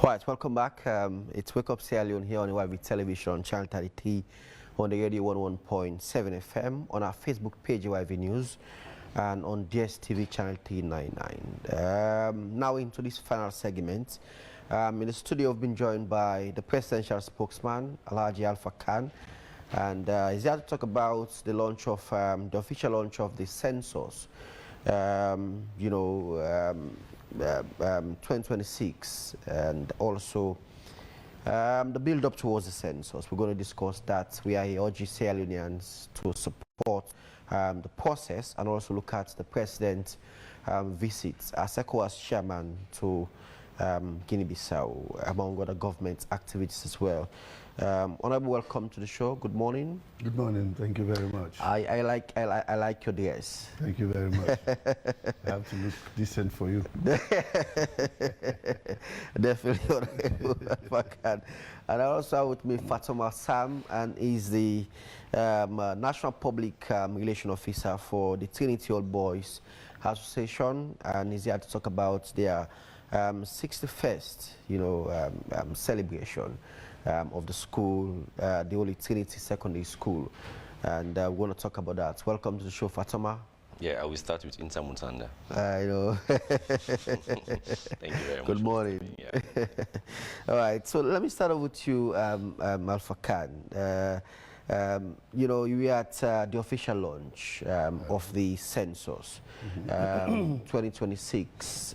Right, welcome back. It's Wake Up Sierra Leone here on YV Television, Channel 33, on the radio 11.7 FM, on our Facebook page, YV News, and on DSTV Channel 399. Now into this final segment. In the studio, I've been joined by the presidential spokesman, Alhaji Alpha Khan, and he's here to talk about the launch of, the official launch of the census. 2026, and also the build-up towards the census. We're going to discuss that. We are urging Sierra Leoneans to support the process and also look at the president's visits as ECOWAS chairman to Guinea-Bissau, among other government activities as well. Honorable, welcome to the show. Good morning. Good morning. Thank you very much. I like your dress. Thank you very much. I have to look decent for you. Definitely, Honorable. And I also have with me Fatoma Sam, and he's the National Public Relation Officer for the Trinity Old Boys Association, and he's here to talk about their 61st, celebration of the school, the Holy Trinity Secondary School, and we're going to talk about that. Welcome to the show, Fatoma. Yeah, I will start with Inter Mutanda. I know. Thank you very much. Good morning. Yeah. All right, so let me start off with you, Alpha Khan. You were at the official launch of the census 2026.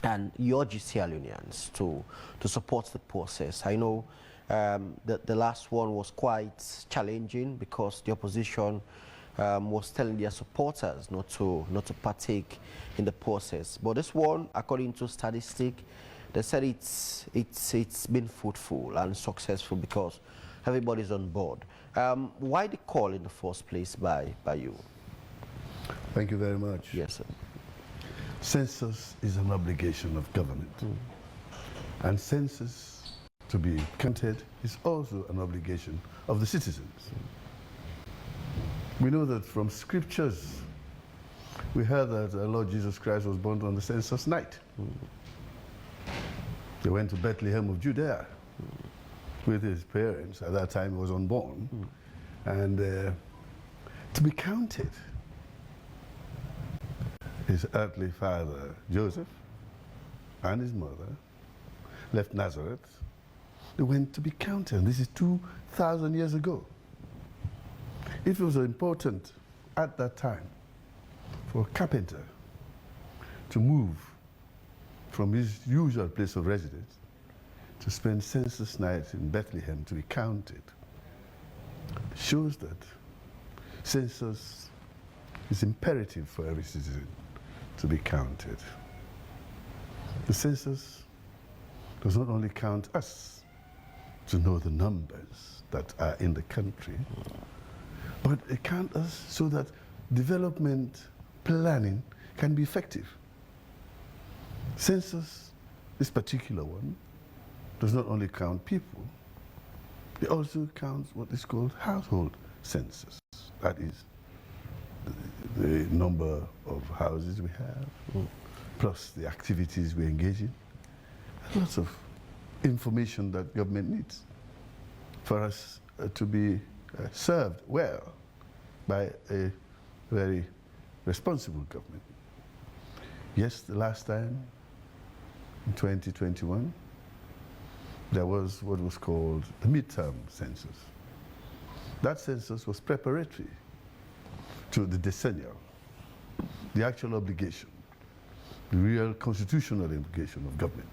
And you urge Sierra Leoneans to support the process. I know that the last one was quite challenging because the opposition was telling their supporters not to partake in the process. But this one, according to statistics, they said it's been fruitful and successful because everybody's on board. Why the call in the first place by you? Thank you very much. Yes, sir. Census is an obligation of government. And census, to be counted, is also an obligation of the citizens. We know that from scriptures, we heard that our Lord Jesus Christ was born on the census night. They went to Bethlehem of Judea with his parents. At that time, he was unborn. And to be counted, his earthly father, Joseph, and his mother left Nazareth. They went to be counted. And this is 2,000 years ago. It was important at that time for a carpenter to move from his usual place of residence to spend census night in Bethlehem to be counted. It shows that census is imperative for every citizen to be counted. The census does not only count us to know the numbers that are in the country, but it counts us so that development planning can be effective. Census, this particular one, does not only count people, it also counts what is called household census. That is the number of houses we have, plus the activities we engage in. Lots of information that government needs for us to be served well by a very responsible government. Yes, the last time, in 2021, there was what was called the midterm census. That census was preparatory to the decennial, the actual obligation, the real constitutional obligation of government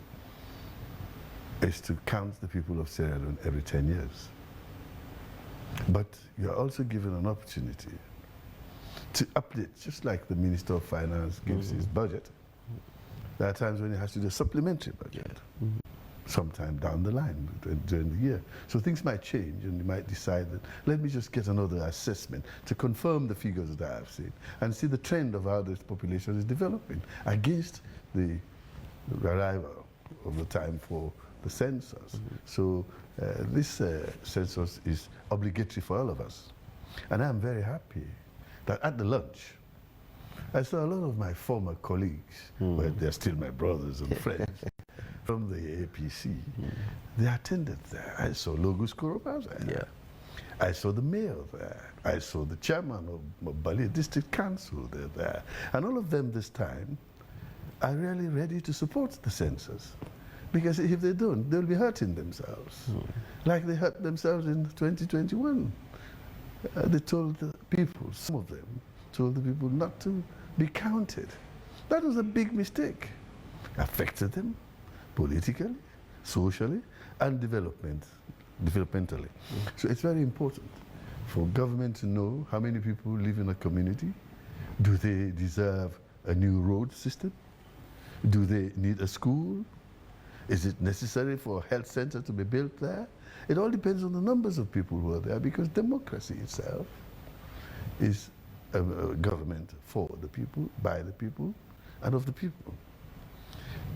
is to count the people of Sierra Leone every 10 years. But you're also given an opportunity to update, just like the Minister of Finance gives his budget. There are times when he has to do a supplementary budget, sometime down the line during the year. So things might change, and you might decide that, let me just get another assessment to confirm the figures that I have seen and see the trend of how this population is developing against the arrival of the time for the census. So this census is obligatory for all of us. And I'm very happy that at the lunch, I saw a lot of my former colleagues, well, they're still my brothers and friends, from the APC, they attended there. I saw Logos Korobas there. I saw the mayor there. I saw the chairman of Bali District Council there. And all of them this time are really ready to support the census. Because if they don't, they'll be hurting themselves. Like they hurt themselves in 2021. They told the people, some of them told the people not to be counted. That was a big mistake. Affected them politically, socially, and developmentally. So it's very important for government to know how many people live in a community. Do they deserve a new road system? Do they need a school? Is it necessary for a health center to be built there? It all depends on the numbers of people who are there, because democracy itself is a government for the people, by the people, and of the people.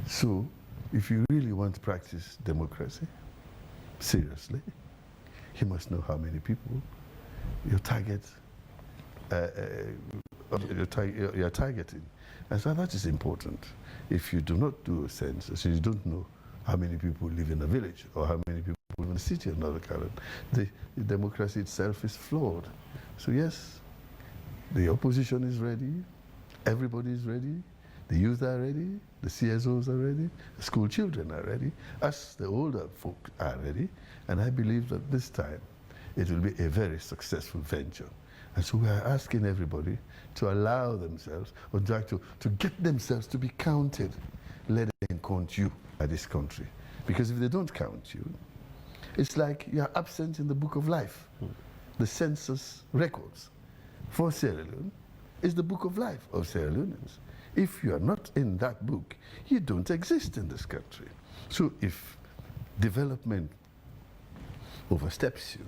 So if you really want to practice democracy seriously, you must know how many people you're targeting. And so that is important. If you do not do a census, you don't know how many people live in a village or how many people live in a city or another kind. The democracy itself is flawed. So yes, the opposition is ready, everybody is ready, the youth are ready, the CSOs are ready, the school children are ready, us, the older folk, are ready, and I believe that this time it will be a very successful venture. And so we are asking everybody to allow themselves, or to get themselves to be counted. Let them count you by this country. Because if they don't count you, it's like you are absent in the book of life. The census records for Sierra Leone is the book of life of Sierra Leoneans. If you are not in that book, you don't exist in this country. So if development oversteps you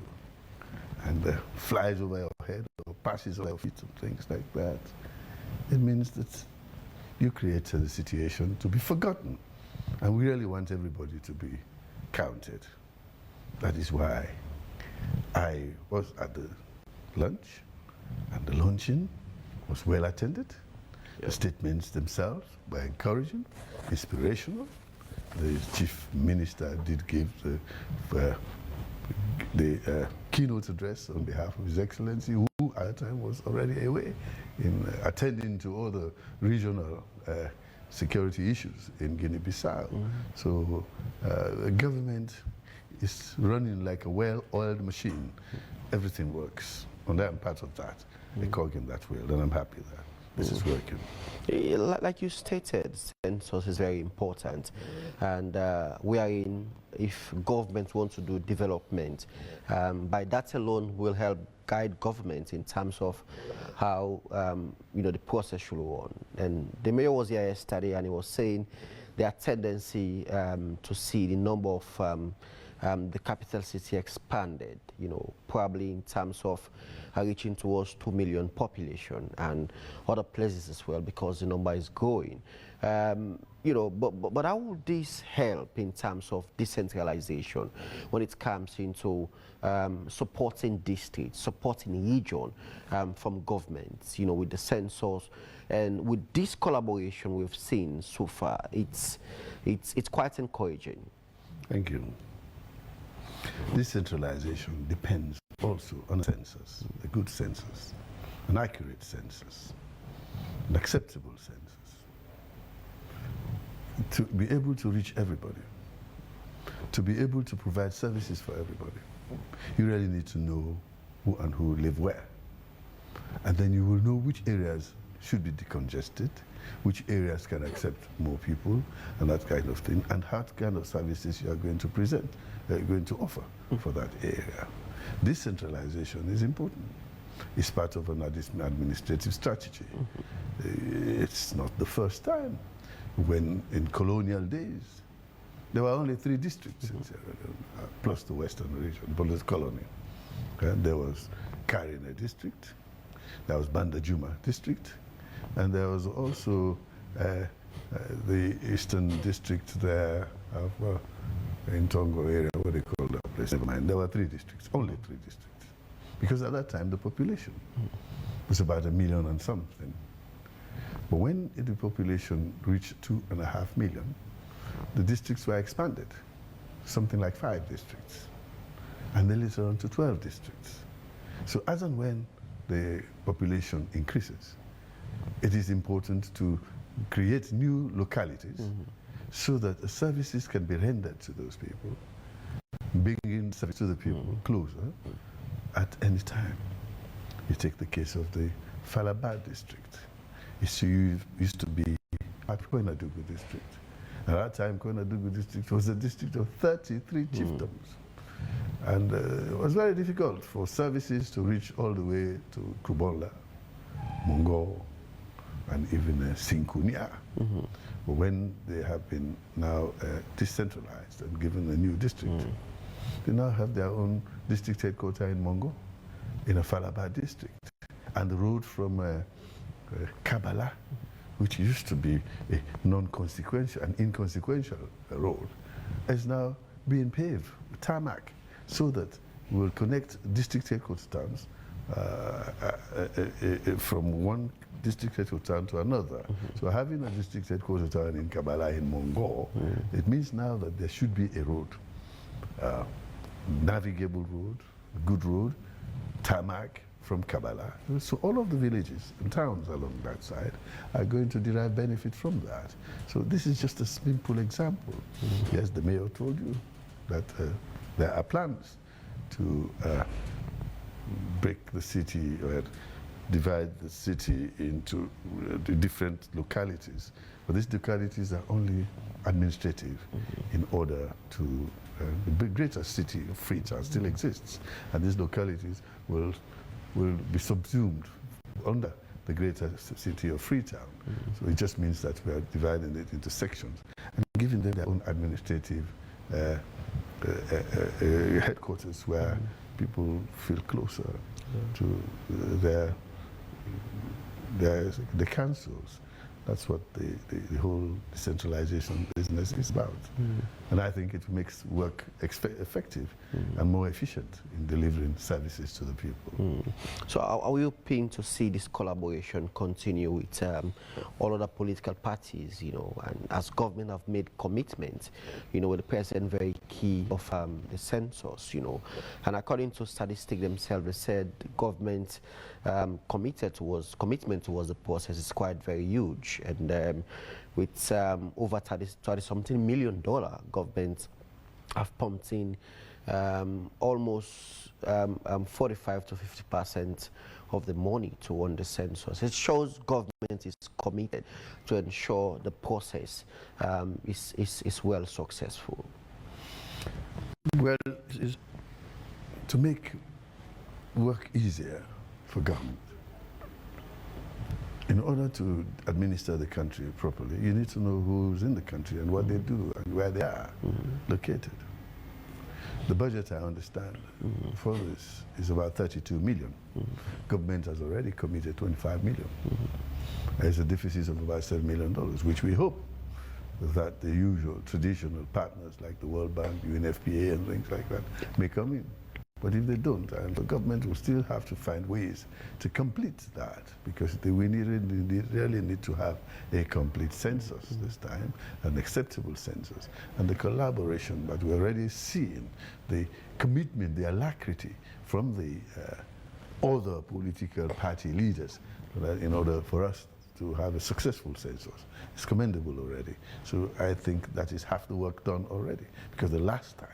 and flies over your head or passes over your feet and things like that, it means that you created a situation to be forgotten. And we really want everybody to be counted. That is why I was at the lunch, and the luncheon was well attended. The statements themselves were encouraging, inspirational. The chief minister did give the keynote address on behalf of His Excellency, who at the time was already away in attending to all the regional security issues in Guinea-Bissau. So the government is running like a well-oiled machine. Everything works, and I'm part of that, a cog in that wheel, and I'm happy that this is working. Like you stated, census is very important, and we are in, if government wants to do development, by that alone will help guide government in terms of how the process should go on. And the mayor was here yesterday, and he was saying there are tendency to see the number of the capital city expanded, probably in terms of reaching towards 2 million population, and other places as well, because the number is growing. But how would this help in terms of decentralization when it comes into supporting districts, supporting region from governments, with the census, and with this collaboration we've seen so far, it's quite encouraging. Thank you. Decentralization depends also on a census, a good census, an accurate census, an acceptable census. To be able to reach everybody, to be able to provide services for everybody, you really need to know who and who live where. And then you will know which areas should be decongested, which areas can accept more people, and that kind of thing, and what kind of services you are going to present, going to offer for that area. Decentralization is important. It's part of an administrative strategy. It's not the first time. When in colonial days, there were only 3 districts in Sierra Leone, plus the western region, Police colony. There was Karine district, there was Bandajuma district, and there was also the eastern district there of in Tongo area, what they call that place. Never mind, there were 3 districts, only 3 districts. Because at that time the population was about 1 million and something. But when the population reached 2.5 million, the districts were expanded, something like 5 districts, and then later on to 12 districts. So as and when the population increases, it is important to create new localities so that the services can be rendered to those people, bringing service to the people closer at any time. You take the case of the Falabad district. It used to be at Koinadugu district. At that time, Koinadugu district was a district of 33 chiefdoms. And it was very difficult for services to reach all the way to Kubola, Mongo, and even Sinkunia. But when they have been now decentralized and given a new district, they now have their own district headquarters in Mongo, in a Falaba district. And the road from Kabbalah, which used to be a non-consequential, an inconsequential road, is now being paved with tarmac so that we will connect district headquarters towns from one district headquarters town to another. So having a district headquarters town in Kabbalah, in Mongo, it means now that there should be a road, navigable road, good road, tarmac from Kabbalah. So all of the villages and towns along that side are going to derive benefit from that. So this is just a simple example. Yes, the mayor told you that there are plans to break the city or divide the city into the different localities. But these localities are only administrative in order to the greater city of Freetown still exists, and these localities will be subsumed under the greater city of Freetown. So it just means that we are dividing it into sections and giving them their own administrative headquarters where people feel closer to the councils. That's what the whole decentralization business is about. And I think it makes work effective and more efficient in delivering services to the people. So are we hoping to see this collaboration continue with all other political parties, you know, and as government have made commitments, you know, with the president very key of the census, you know, and according to statistics themselves, they said the government commitment towards the process is quite very huge, and with over 30-something million government have pumped in almost 45 to 50% of the money to run the census. It shows government is committed to ensure the process is well successful. Well, to make work easier for government, in order to administer the country properly, you need to know who's in the country and what they do and where they are located. The budget, I understand, for this is about 32 million. Government has already committed 25 million. There's a deficit of about $7 million, which we hope that the usual traditional partners like the World Bank, UNFPA and things like that may come in. But if they don't, and the government will still have to find ways to complete that, because we really need to have a complete census this time, an acceptable census, and the collaboration. But we're already seeing the commitment, the alacrity from the other political party leaders in order for us to have a successful census. It's commendable already. So I think that is half the work done already, because the last time,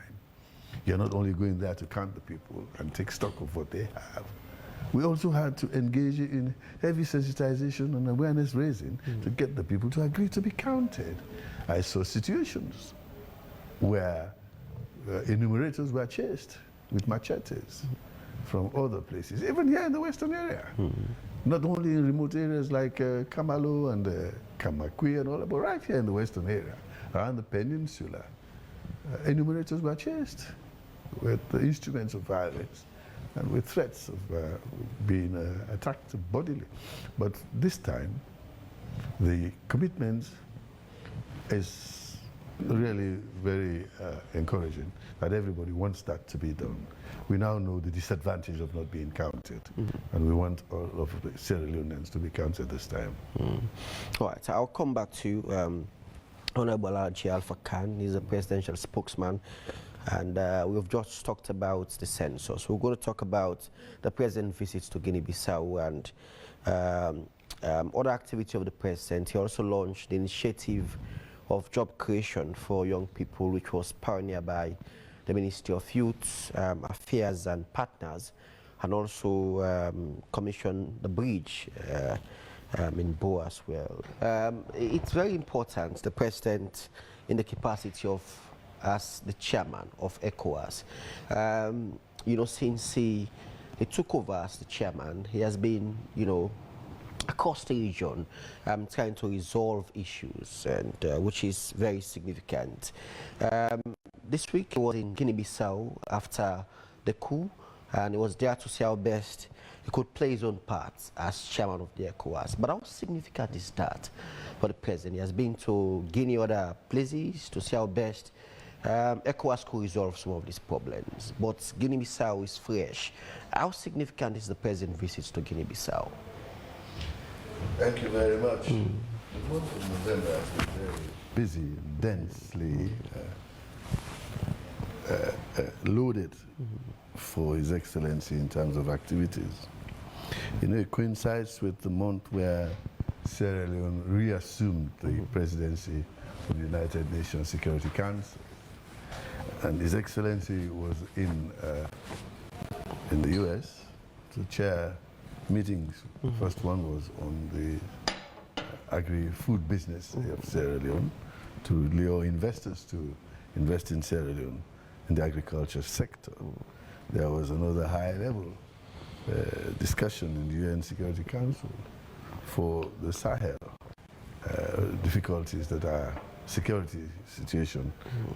you're not only going there to count the people and take stock of what they have. We also had to engage in heavy sensitization and awareness raising to get the people to agree to be counted. I saw situations where enumerators were chased with machetes from other places, even here in the Western area. Not only in remote areas like Kamalo and Kamakwi and all that, but right here in the Western area, around the peninsula. Enumerators were chased with the instruments of violence and with threats of being attacked bodily. But this time, the commitment is really very encouraging, that everybody wants that to be done. We now know the disadvantage of not being counted, and we want all of the Sierra Leoneans to be counted this time. All right, I'll come back to Honorable Alhaji Alpha Khan. He's a presidential spokesman. And we've just talked about the census. We're going to talk about the president's visits to Guinea-Bissau and other activity of the president. He also launched the initiative of job creation for young people, which was pioneered by the Ministry of Youth Affairs and Partners, and also commissioned the bridge in Bo as well. It's very important, the president, in the capacity of as the chairman of ECOWAS, you know, since he took over as the chairman, he has been, you know, across the region trying to resolve issues, and which is very significant. This week he was in Guinea-Bissau after the coup, and he was there to see how best he could play his own part as chairman of the ECOWAS. But how significant is that for the president? He has been to Guinea, other places, to see how best ECOWAS could resolve some of these problems. But Guinea-Bissau is fresh. How significant is the president's visits to Guinea-Bissau? Thank you very much. The month of November has been very busy, densely loaded for His Excellency in terms of activities. You know, it coincides with the month where Sierra Leone reassumed the presidency of the United Nations Security Council. And His Excellency was in the US to chair meetings. The first one was on the agri-food business of Sierra Leone, to lure investors to invest in Sierra Leone in the agriculture sector. There was another high-level discussion in the UN Security Council for the Sahel, difficulties that are security situation,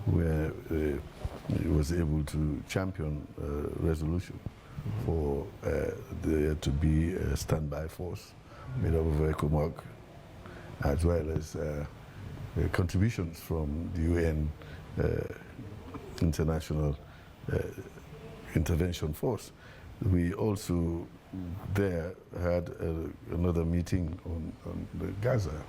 where it was able to champion resolution for there to be a standby force made up of ECOMOG, as well as contributions from the UN International Intervention Force. We also there had another meeting on the Gaza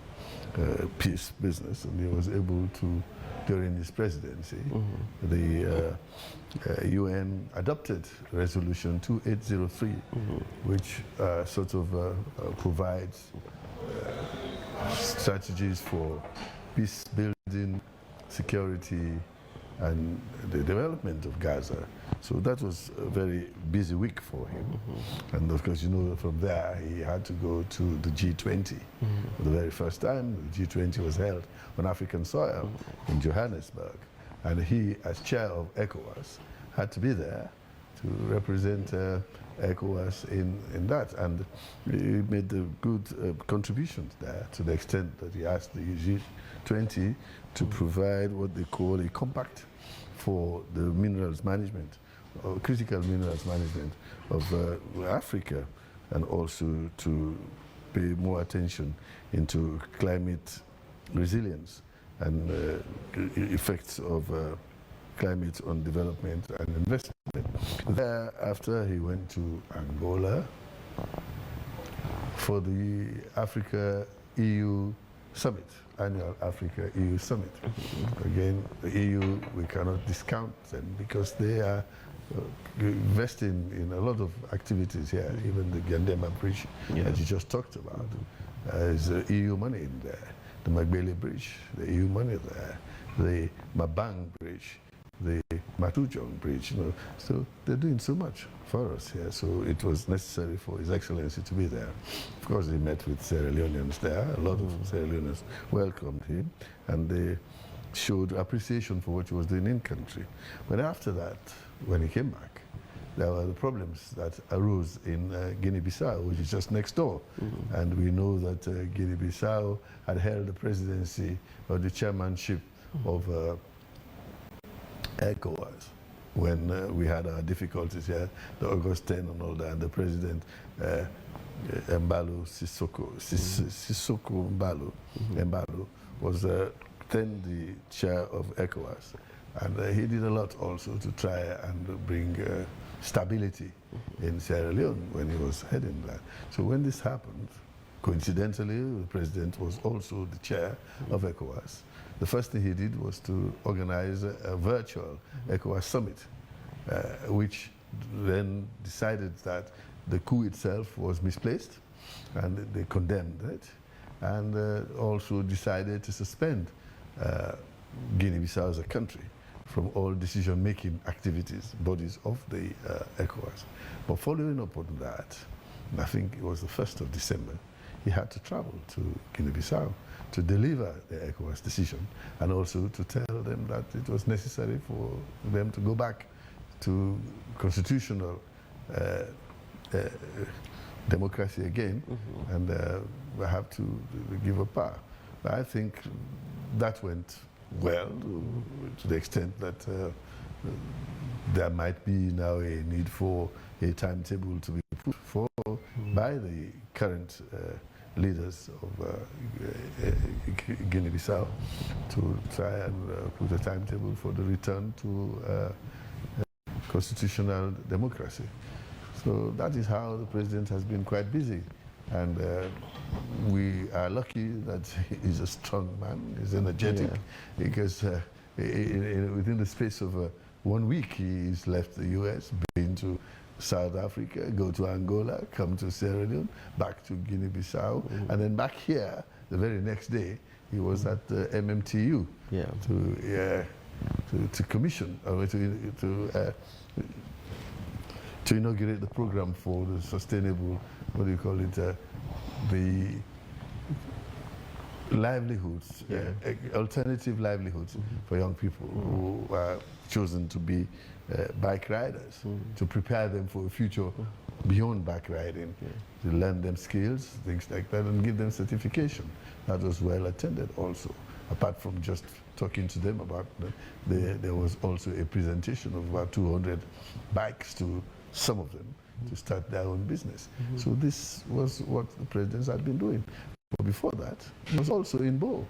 peace business, and he was able to, during his presidency, the UN adopted Resolution 2803, which sort of provides strategies for peace building, security, and the development of Gaza. So that was a very busy week for him. And of course, you know, from there he had to go to the G20. For the very first time, the G20 was held on African soil in Johannesburg. And he, as chair of ECOWAS, had to be there to represent ECOWAS in that. And he made a good contributions there, to the extent that he asked the G20 to provide what they call a compact for the minerals management, or critical minerals management of Africa, and also to pay more attention into climate resilience and effects of climate on development and investment. Thereafter, he went to Angola for the Africa-EU Summit, annual Africa-EU Summit. Again, the EU, we cannot discount them because they are investing in a lot of activities here. Even the Gandema Bridge that you just talked about, is EU money in there. The Magbele Bridge, the EU money there. The Mabang Bridge, the Matujong Bridge, you know. So they're doing so much for us here. So it was necessary for His Excellency to be there. Of course, he met with Sierra Leoneans there. A lot of Sierra Leoneans welcomed him, and they showed appreciation for what he was doing in country. But after that, when he came back, there were the problems that arose in Guinea-Bissau, which is just next door. And we know that Guinea-Bissau had held the presidency or the chairmanship of ECOWAS when we had our difficulties here, the August 10 and all that, and the president, Sissoko Mbalo, was then the chair of ECOWAS. And he did a lot also to try and bring stability in Sierra Leone when he was heading that. So when this happened, coincidentally, the president was also the chair of ECOWAS. the first thing he did was to organize a virtual ECOWAS summit, which then decided that the coup itself was misplaced, and they condemned it, and also decided to suspend Guinea-Bissau as a country from all decision-making activities, bodies of the ECOWAS. But following up on that, I think it was the 1st of December, he had to travel to Guinea-Bissau to deliver the ECOWAS decision, and also to tell them that it was necessary for them to go back to constitutional democracy again, and we have to give up power. But I think that went well, to the extent that there might be now a need for a timetable to be put forward by the current leaders of Guinea-Bissau to try and put a timetable for the return to constitutional democracy. So that is how the president has been quite busy, and we are lucky that he's a strong man, he's energetic, because within the space of 1 week he's left the US, been to South Africa, go to Angola, come to Sierra Leone, back to Guinea-Bissau, and then back here the very next day he was at the MMTU to commission, to inaugurate the program for the sustainable, what do you call it, the livelihoods, alternative livelihoods for young people who are chosen to be bike riders, to prepare them for a future beyond bike riding, to learn them skills, things like that, and give them certification. That was well attended also. Apart from just talking to them about there was also a presentation of about 200 bikes to some of them to start their own business. So this was what the presidents had been doing. But before that, he was also in Bo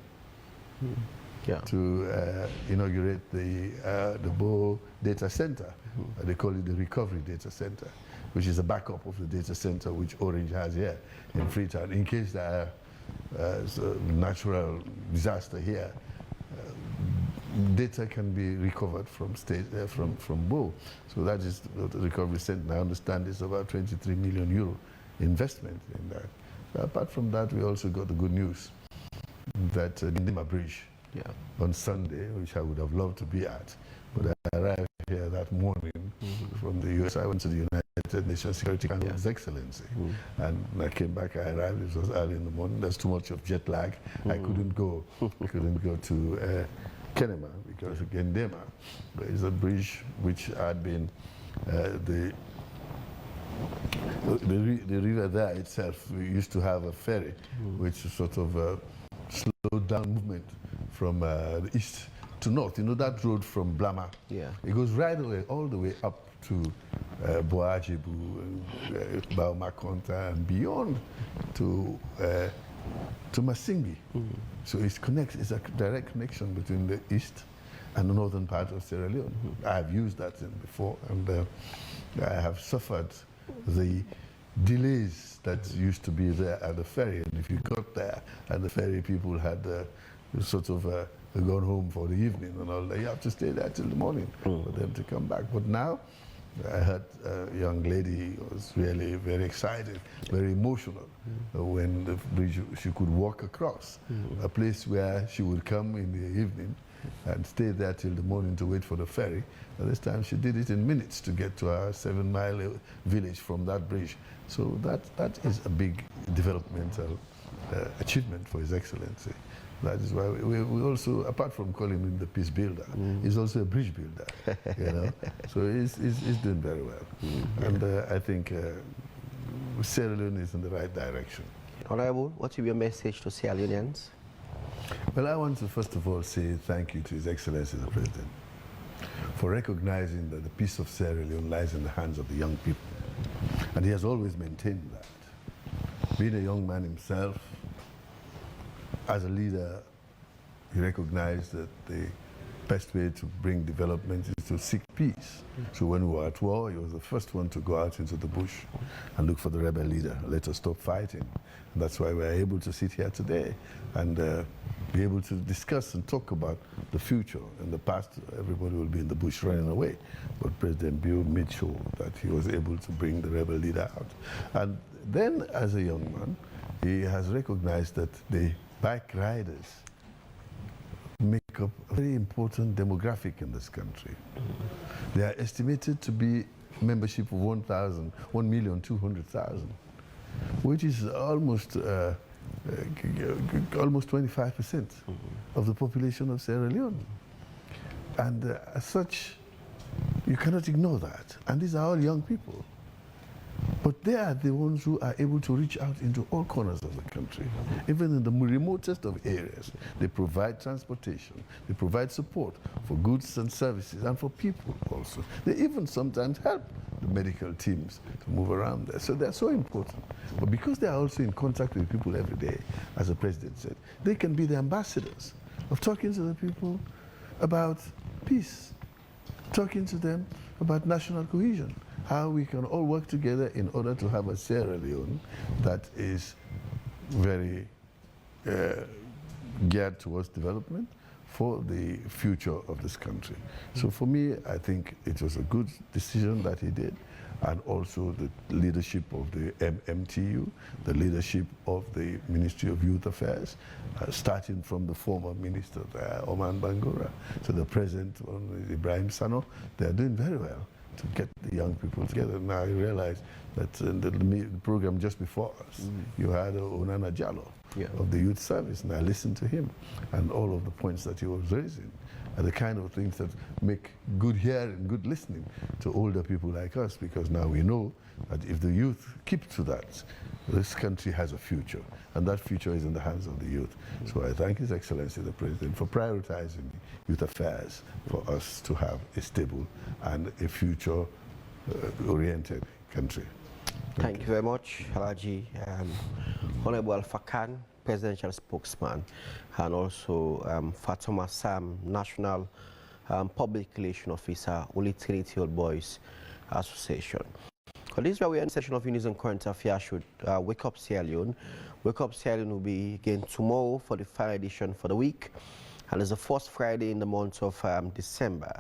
to inaugurate the Bo data center. They call it the Recovery Data Center, which is a backup of the data center which Orange has here in Freetown. In case there are natural disaster here, data can be recovered from from Bo. So that is the recovery center. I understand it's about 23 million euro investment in that. So apart from that, we also got the good news that the Ndima Bridge on Sunday, which I would have loved to be at, but I arrived here that morning from the US. I went to the United Nations Security Council, His Excellency, and when I came back, I arrived. It was early in the morning. There's too much of jet lag. I couldn't go. I couldn't go to Kenema, because again, Ndema is a bridge which had been the river there itself. We used to have a ferry, which sort of slowed down movement from the east to north. You know that road from Blama? Yeah. It goes right away, all the way up to Boajibu, Baumakonta, and beyond to Masingbi. So it's a direct connection between the east and the northern part of Sierra Leone. I've used that before, and I have suffered the delays that used to be there at the ferry. And if you got there at the ferry, people had sort of gone home for the evening and all that. You have to stay there till the morning for them to come back. But now, I heard a young lady was really very excited, very emotional when the bridge, she could walk across a place where she would come in the evening and stay there till the morning to wait for the ferry. But this time she did it in minutes to get to our 7-mile village from that bridge. So that is a big developmental achievement for His Excellency. That is why we also, apart from calling him the peace builder, he's also a bridge builder, you know. So he's doing very well. And I think Sierra Leone is in the right direction. Honorable, what will be your message to Sierra Leoneans? Well, I want to first of all say thank you to His Excellency the President for recognizing that the peace of Sierra Leone lies in the hands of the young people. And he has always maintained that. Being a young man himself, as a leader, he recognized that the best way to bring development is to seek peace. So when we were at war, he was the first one to go out into the bush and look for the rebel leader. Let us stop fighting. And that's why we're able to sit here today and be able to discuss and talk about the future. In the past, everybody will be in the bush running away, but President Bill made sure that he was able to bring the rebel leader out. And then, as a young man, he has recognized that the bike riders make up a very important demographic in this country. They are estimated to be membership of 1,200,000, which is almost almost 25% of the population of Sierra Leone. And as such, you cannot ignore that. And these are all young people. But they are the ones who are able to reach out into all corners of the country, even in the remotest of areas. They provide transportation, they provide support for goods and services, and for people also. They even sometimes help the medical teams to move around there. So they're so important. But because they are also in contact with people every day, as the president said, they can be the ambassadors of talking to the people about peace, talking to them about national cohesion, how we can all work together in order to have a Sierra Leone that is very geared towards development for the future of this country. So for me, I think it was a good decision that he did, and also the leadership of the MMTU, the leadership of the Ministry of Youth Affairs, starting from the former minister, Oman Bangura, to the present, Ibrahim Sano. They are doing very well to get the young people together. Now I realize that in the program just before us, you had Onana Jallo of the Youth Service, and I listened to him, and all of the points that he was raising are the kind of things that make good hearing, good listening to older people like us, because now we know that if the youth keep to that, this country has a future, and that future is in the hands of the youth. So I thank His Excellency the President for prioritizing youth affairs for us to have a stable and a future-oriented country. Thank you very much, Halaji. Honorable Alpha Khan, Presidential Spokesman, and also Fatoma Sam, National Public Relation Officer, Holy Trinity Old Boys Association. Well, this is where we end the session of News and Current Affairs should Wake Up Sierra Leone. Wake Up Sierra Leone will be again tomorrow for the final edition for the week, and it's the first Friday in the month of December.